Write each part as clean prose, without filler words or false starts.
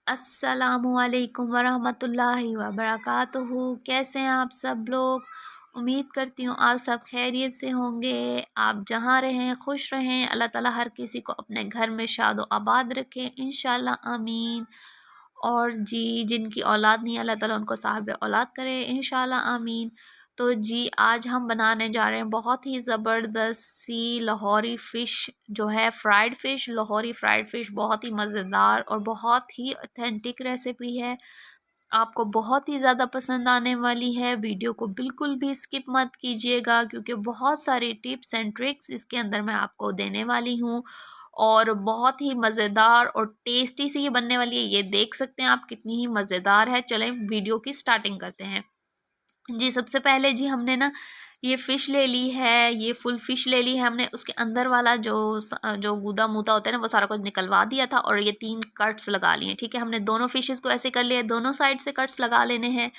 अस्सलामुअलैकुम वरहमतुल्लाहि वबरकातुहू। कैसे हैं आप सब लोग? उम्मीद करती हूँ आप सब खैरियत से होंगे। आप जहाँ रहें खुश रहें। अल्लाह ताला हर किसी को अपने घर में शादो आबाद रखे इंशाल्लाह आमीन। और जी जिनकी औलाद नहीं अल्लाह ताला उनको साहिब औलाद करे इंशाल्लाह आमीन। तो जी आज हम बनाने जा रहे हैं बहुत ही ज़बरदस्त सी लाहौरी फ़िश जो है fried fish. Lahori fried fish बहुत ही मज़ेदार और बहुत ही ऑथेंटिक रेसिपी है। आपको बहुत ही ज़्यादा पसंद आने वाली है। वीडियो को बिल्कुल भी स्किप मत कीजिएगा क्योंकि बहुत सारी टिप्स एंड ट्रिक्स इसके अंदर मैं आपको देने वाली हूँ और बहुत ही मज़ेदार और टेस्टी सी ये बनने वाली है। ये देख सकते हैं आप कितनी ही मज़ेदार है। चलें वीडियो की स्टार्टिंग करते हैं। जी, सबसे पहले जी हमने ना ये फ़िश ले ली है, ये फुल फ़िश ले ली है हमने। उसके अंदर वाला जो गूदा-मूता होता है ना वो सारा कुछ निकलवा दिया था और ये 3 कट्स लगा लिए, ठीक है। हमने दोनों फ़िशेज़ को ऐसे कर लिया, दोनों साइड से कट्स लगा लेने हैं।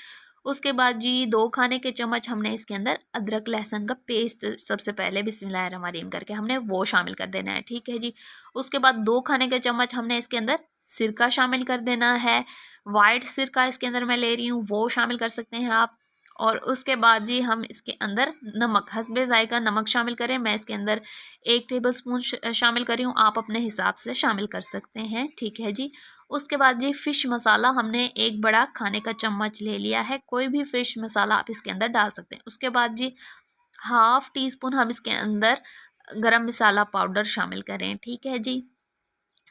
उसके बाद जी 2 खाने के चम्मच हमने इसके अंदर अदरक लहसुन का पेस्ट सबसे पहले बिस्मिल्लाहिर्रहमानिर्रहीम करके हमने वो शामिल कर देना है, ठीक है जी। उसके बाद 2 खाने के चम्मच हमने इसके अंदर सिरका शामिल कर देना है। व्हाइट सिरका इसके अंदर मैं ले रही हूँ, वो शामिल कर सकते हैं आप। और उसके बाद जी हम इसके अंदर नमक हस्बे ज़ायका नमक शामिल करें। मैं इसके अंदर 1 टेबलस्पून शामिल कर रही हूँ, आप अपने हिसाब से शामिल कर सकते हैं, ठीक है जी। उसके बाद जी फ़िश मसाला हमने 1 बड़ा खाने का चम्मच ले लिया है। कोई भी फ़िश मसाला आप इसके अंदर डाल सकते हैं। उसके बाद जी हाफ़ टी स्पून हम इसके अंदर गरम मसाला पाउडर शामिल करें, ठीक है जी।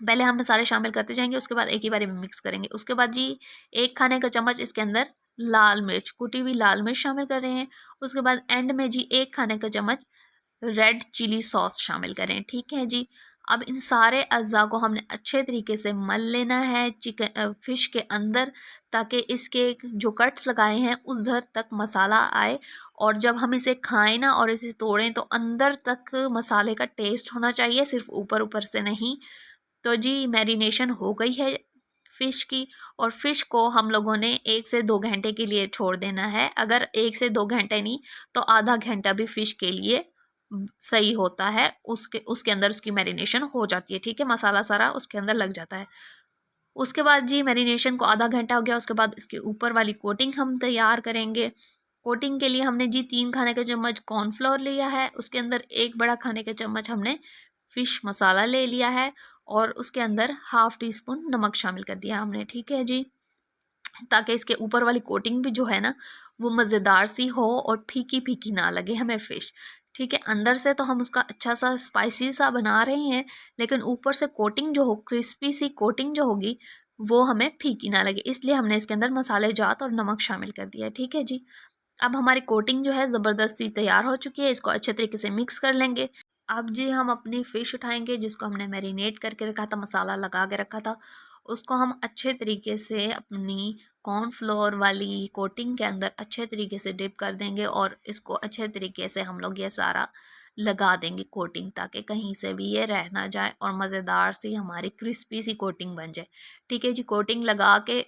पहले हम मसाले शामिल करते जाएंगे, उसके बाद एक ही बारी में मिक्स करेंगे। उसके बाद जी 1 खाने का चम्मच इसके अंदर लाल मिर्च, कुटी हुई लाल मिर्च शामिल कर रहे हैं। उसके बाद एंड में जी 1 खाने का चम्मच रेड चिली सॉस शामिल करें, ठीक है जी। अब इन सारे अज़्ज़ा को हमने अच्छे तरीके से मल लेना है फ़िश के अंदर, ताकि इसके जो कट्स लगाए हैं उधर तक मसाला आए और जब हम इसे खाएं ना और इसे तोड़ें तो अंदर तक मसाले का टेस्ट होना चाहिए, सिर्फ ऊपर ऊपर से नहीं। तो जी मैरिनेशन हो गई है फ़िश की और फ़िश को हम लोगों ने 1 से 2 घंटे के लिए छोड़ देना है। अगर 1 से 2 घंटे नहीं तो आधा घंटा भी फ़िश के लिए सही होता है। उसके उसके अंदर उसकी मैरिनेशन हो जाती है, ठीक है, मसाला सारा उसके अंदर लग जाता है। उसके बाद जी मैरिनेशन को आधा घंटा हो गया, उसके बाद इसके ऊपर वाली कोटिंग हम तैयार करेंगे। कोटिंग के लिए हमने जी 3 खाने का चम्मच कॉर्नफ्लोर लिया है, उसके अंदर 1 बड़ा खाने का चम्मच हमने फ़िश मसाला ले लिया है और उसके अंदर हाफ़ टी स्पून नमक शामिल कर दिया हमने, ठीक है जी। ताकि इसके ऊपर वाली कोटिंग भी जो है ना वो मज़ेदार सी हो और फीकी-फीकी ना लगे हमें फ़िश, ठीक है। अंदर से तो हम उसका अच्छा सा स्पाइसी सा बना रहे हैं, लेकिन ऊपर से कोटिंग जो हो क्रिस्पी सी कोटिंग जो होगी वो हमें फीकी ना लगे, इसलिए हमने इसके अंदर मसाले जात और नमक शामिल कर दिया है, ठीक है जी। अब हमारी कोटिंग जो है ज़बरदस्ती तैयार हो चुकी है, इसको अच्छे तरीके से मिक्स कर लेंगे। अब जी हम अपनी फ़िश उठाएंगे जिसको हमने मैरिनेट करके रखा था, मसाला लगा के रखा था, उसको हम अच्छे तरीके से अपनी कॉर्नफ्लोर वाली कोटिंग के अंदर अच्छे तरीके से डिप कर देंगे और इसको अच्छे तरीके से हम लोग ये सारा लगा देंगे कोटिंग, ताकि कहीं से भी ये रह ना जाए और मज़ेदार सी हमारी क्रिस्पी सी कोटिंग बन जाए, ठीक है जी। कोटिंग लगा के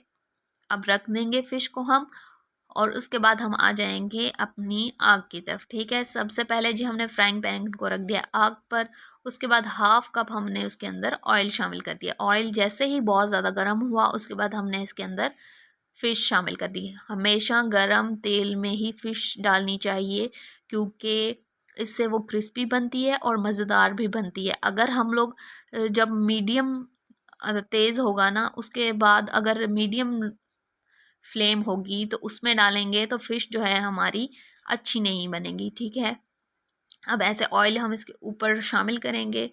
अब रख देंगे फ़िश को हम और उसके बाद हम आ जाएंगे अपनी आग की तरफ, ठीक है। सबसे पहले जी हमने फ्राइंग पैन को रख दिया आग पर। उसके बाद हाफ़ कप हमने उसके अंदर ऑयल शामिल कर दिया। ऑयल जैसे ही बहुत ज़्यादा गर्म हुआ उसके बाद हमने इसके अंदर फ़िश शामिल कर दी। हमेशा गरम तेल में ही फ़िश डालनी चाहिए क्योंकि इससे वो क्रिस्पी बनती है और मज़ेदार भी बनती है। अगर हम लोग जब मीडियम तेज़ होगा ना उसके बाद अगर मीडियम फ्लेम होगी तो उसमें डालेंगे तो फ़िश जो है हमारी अच्छी नहीं बनेगी, ठीक है। अब ऐसे ऑयल हम इसके ऊपर शामिल करेंगे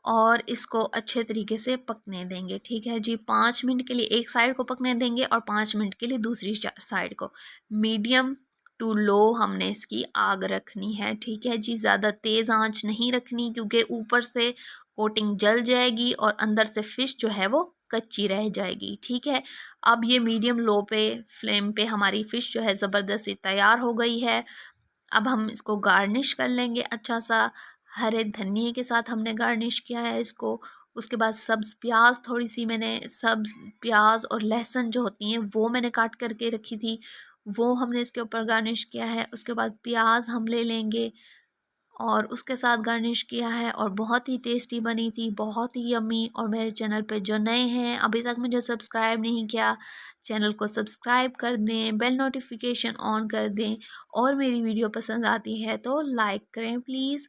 और इसको अच्छे तरीके से पकने देंगे, ठीक है जी। 5 मिनट के लिए एक साइड को पकने देंगे और 5 मिनट के लिए दूसरी साइड को। मीडियम टू लो हमने इसकी आग रखनी है, ठीक है जी। ज़्यादा तेज़ आंच नहीं रखनी क्योंकि ऊपर से कोटिंग जल जाएगी और अंदर से फ़िश जो है वो कच्ची रह जाएगी, ठीक है। अब ये मीडियम लो पे फ्लेम पे हमारी फ़िश जो है ज़बरदस्ती तैयार हो गई है। अब हम इसको गार्निश कर लेंगे अच्छा सा, हरे धनिए के साथ हमने गार्निश किया है इसको। उसके बाद सब्ज़ प्याज थोड़ी सी मैंने सब्ज़ प्याज और लहसुन जो होती हैं वो मैंने काट करके रखी थी, वो हमने इसके ऊपर गार्निश किया है। उसके बाद प्याज हम ले लेंगे और उसके साथ गार्निश किया है और बहुत ही टेस्टी बनी थी, बहुत ही यम्मी। और मेरे चैनल पे जो नए हैं अभी तक मुझे सब्सक्राइब नहीं किया, चैनल को सब्सक्राइब कर दें, बेल नोटिफिकेशन ऑन कर दें और मेरी वीडियो पसंद आती है तो लाइक करें प्लीज़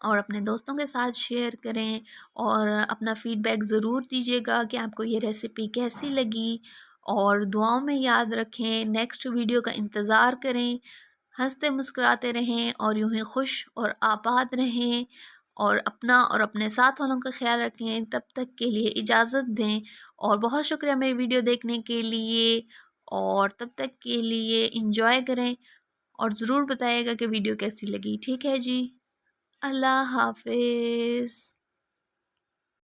और अपने दोस्तों के साथ शेयर करें और अपना फीडबैक ज़रूर दीजिएगा कि आपको ये रेसिपी कैसी लगी। और दुआओं में याद रखें, नेक्स्ट वीडियो का इंतज़ार करें, हंसते मुस्कुराते रहें और यूं ही खुश और आबाद रहें और अपना और अपने साथ वालों का ख्याल रखें। तब तक के लिए इजाज़त दें और बहुत शुक्रिया मेरी वीडियो देखने के लिए। और तब तक के लिए इंजॉय करें और ज़रूर बताइएगा कि वीडियो कैसी लगी। ठीक है जी, अल्लाह हाफ़िज़।